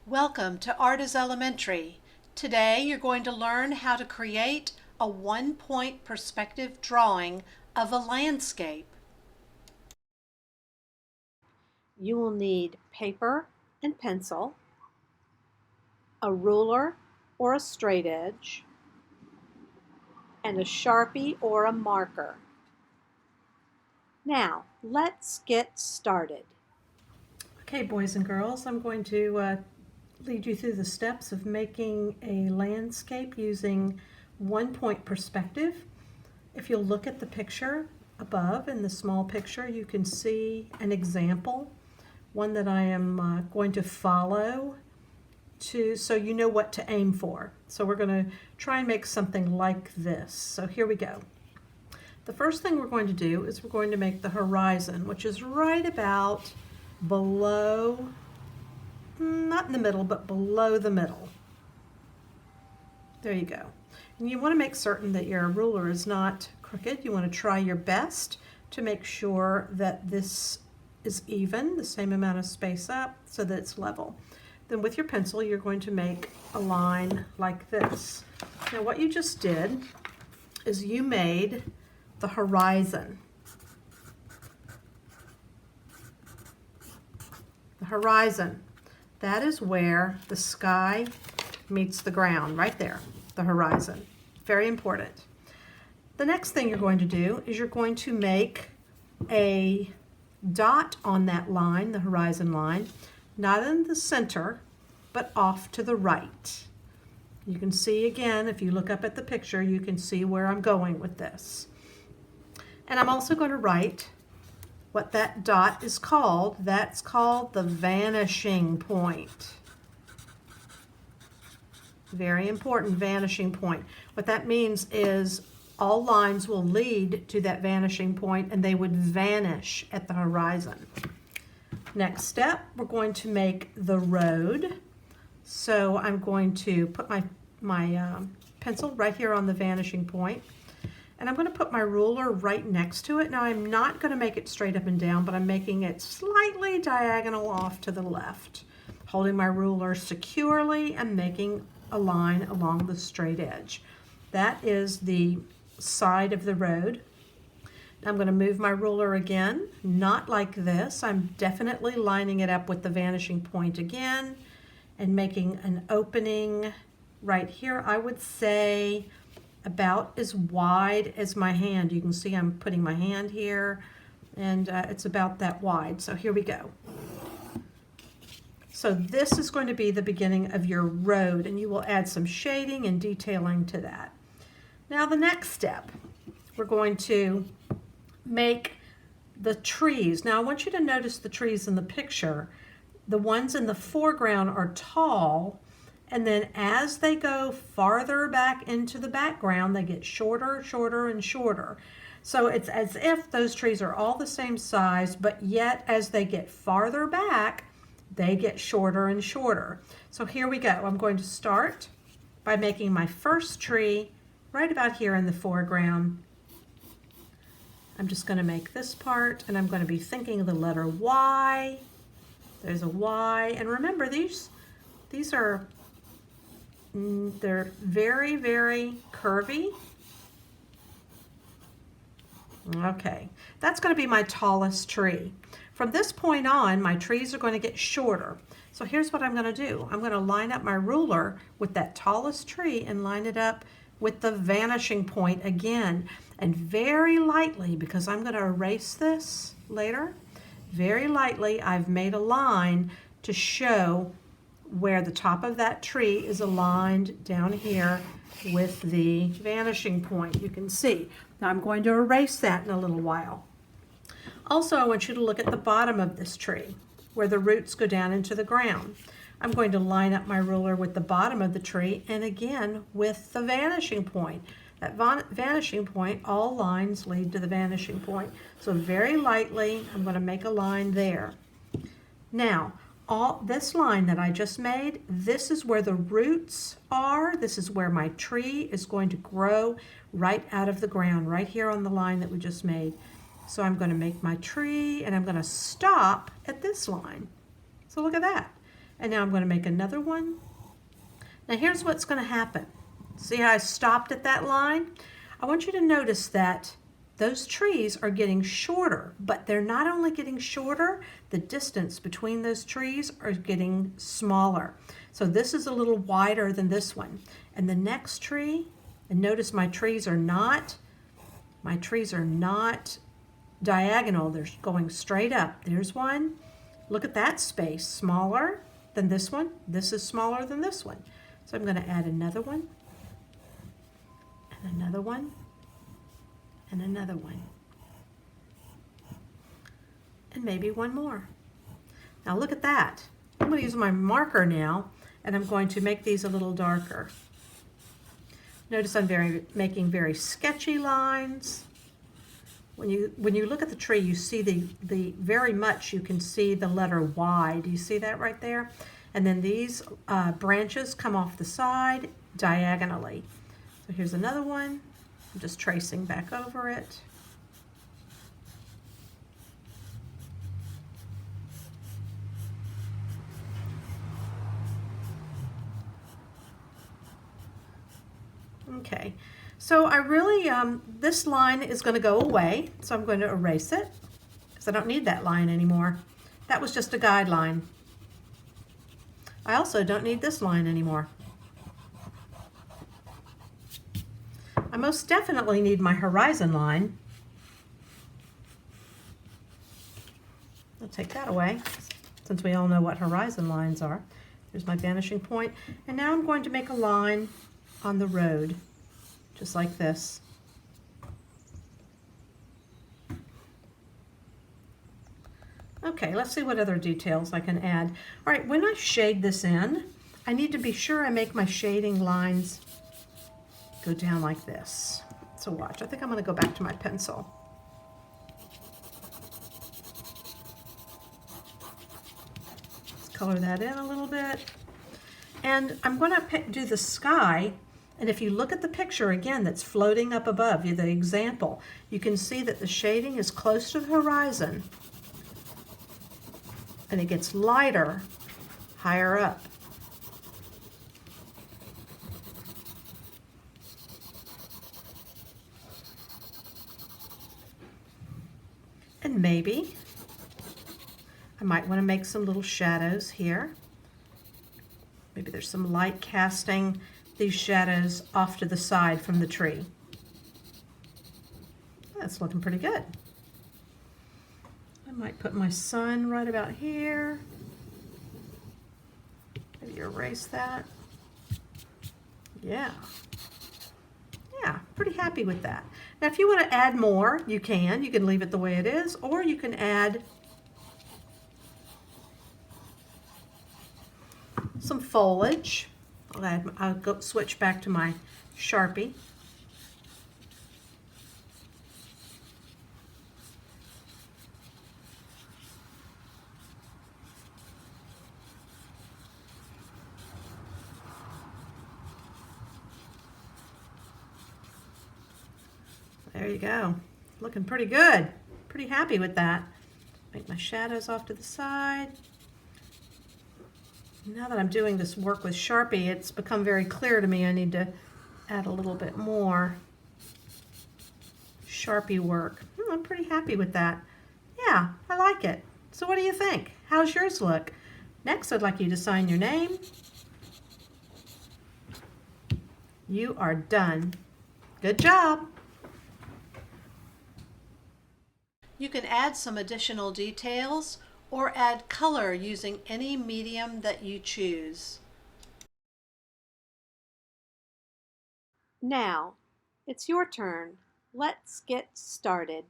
Welcome to Art is Elementary. Today you're going to learn how to create a one-point perspective drawing of a landscape. You will need paper and pencil, a ruler or a straight edge, and a Sharpie or a marker. Now, let's get started. Okay, boys and girls, I'm going to lead you through the steps of making a landscape using one-point perspective. If you'll look at the picture above in the small picture, you can see an example, one that I am going to follow so you know what to aim for. So we're going to try and make something like this. So here we go. The first thing we're going to do is we're going to make the horizon, which is right about below, not in the middle, but below the middle. There you go. And you want to make certain that your ruler is not crooked. You want to try your best to make sure that this is even, the same amount of space up, so that it's level. Then with your pencil, you're going to make a line like this. Now what you just did is you made the horizon. The horizon, that is where the sky meets the ground, right there, the horizon. Very important. The next thing you're going to do is you're going to make a dot on that line, the horizon line, not in the center, but off to the right. You can see again, if you look up at the picture, you can see where I'm going with this. And I'm also going to write what that dot is called. That's called the vanishing point. Very important, vanishing point. What that means is all lines will lead to that vanishing point and they would vanish at the horizon. Next step, we're going to make the road. So I'm going to put my pencil right here on the vanishing point. And I'm going to put my ruler right next to it. Now I'm not going to make it straight up and down, but I'm making it slightly diagonal off to the left, holding my ruler securely and making a line along the straight edge. That is the side of the road. I'm going to move my ruler again, not like this. I'm definitely lining it up with the vanishing point again and making an opening right here. I would say about as wide as my hand. You can see I'm putting my hand here and it's about that wide. So here we go. So this is going to be the beginning of your road and you will add some shading and detailing to that. Now the next step, we're going to make the trees. Now I want you to notice the trees in the picture. The ones in the foreground are tall, and then as they go farther back into the background, they get shorter, shorter, and shorter. So it's as if those trees are all the same size, but yet as they get farther back, they get shorter and shorter. So here we go. I'm going to start by making my first tree right about here in the foreground. I'm just going to make this part, and I'm going to be thinking of the letter Y. There's a Y, and remember these are they're very, very curvy. Okay, that's going to be my tallest tree. From this point on, my trees are going to get shorter. So here's what I'm going to do. I'm going to line up my ruler with that tallest tree and line it up with the vanishing point again. And very lightly, because I'm going to erase this later, very lightly I've made a line to show where the top of that tree is aligned down here with the vanishing point. You can see. Now I'm going to erase that in a little while. Also, I want you to look at the bottom of this tree where the roots go down into the ground. I'm going to line up my ruler with the bottom of the tree and again with the vanishing point. That vanishing point, all lines lead to the vanishing point. So very lightly, I'm going to make a line there. Now, this line that I just made, this is where the roots are. This is where my tree is going to grow right out of the ground, right here on the line that we just made. So I'm going to make my tree and I'm going to stop at this line. So look at that. And now I'm going to make another one. Now here's what's going to happen. See how I stopped at that line? I want you to notice that those trees are getting shorter, but they're not only getting shorter, the distance between those trees are getting smaller. So this is a little wider than this one. And the next tree, and notice my trees are not diagonal, they're going straight up. There's one. Look at that space, smaller than this one. This is smaller than this one. So I'm going to add another one, and another one, and another one, and maybe one more. Now look at that. I'm going to use my marker now, and I'm going to make these a little darker. Notice I'm making very sketchy lines. When you look at the tree, you see the very much you can see the letter Y. Do you see that right there? And then these branches come off the side diagonally. So here's another one. I'm just tracing back over it. Okay, so I really, this line is going to go away, so I'm going to erase it because I don't need that line anymore. That was just a guideline. I also don't need this line anymore. I most definitely need my horizon line. I'll take that away since we all know what horizon lines are. There's my vanishing point. And now I'm going to make a line on the road, just like this. Okay, let's see what other details I can add. All right, when I shade this in, I need to be sure I make my shading lines go down like this. So watch, I think I'm going to go back to my pencil. Let's color that in a little bit. And I'm going to do the sky. And if you look at the picture again that's floating up above, the example, you can see that the shading is close to the horizon. And it gets lighter higher up. And maybe I might want to make some little shadows here. Maybe there's some light casting these shadows off to the side from the tree. That's looking pretty good. I might put my sun right about here. Maybe erase that. Yeah. Yeah, pretty happy with that. Now if you want to add more, you can. You can leave it the way it is, or you can add some foliage. I'll go switch back to my Sharpie. There you go. Looking pretty good. Pretty happy with that. Make my shadows off to the side. Now that I'm doing this work with Sharpie, it's become very clear to me I need to add a little bit more Sharpie work. I'm pretty happy with that. Yeah, I like it. So what do you think? How's yours look? Next, I'd like you to sign your name. You are done. Good job. You can add some additional details or add color using any medium that you choose. Now, it's your turn. Let's get started.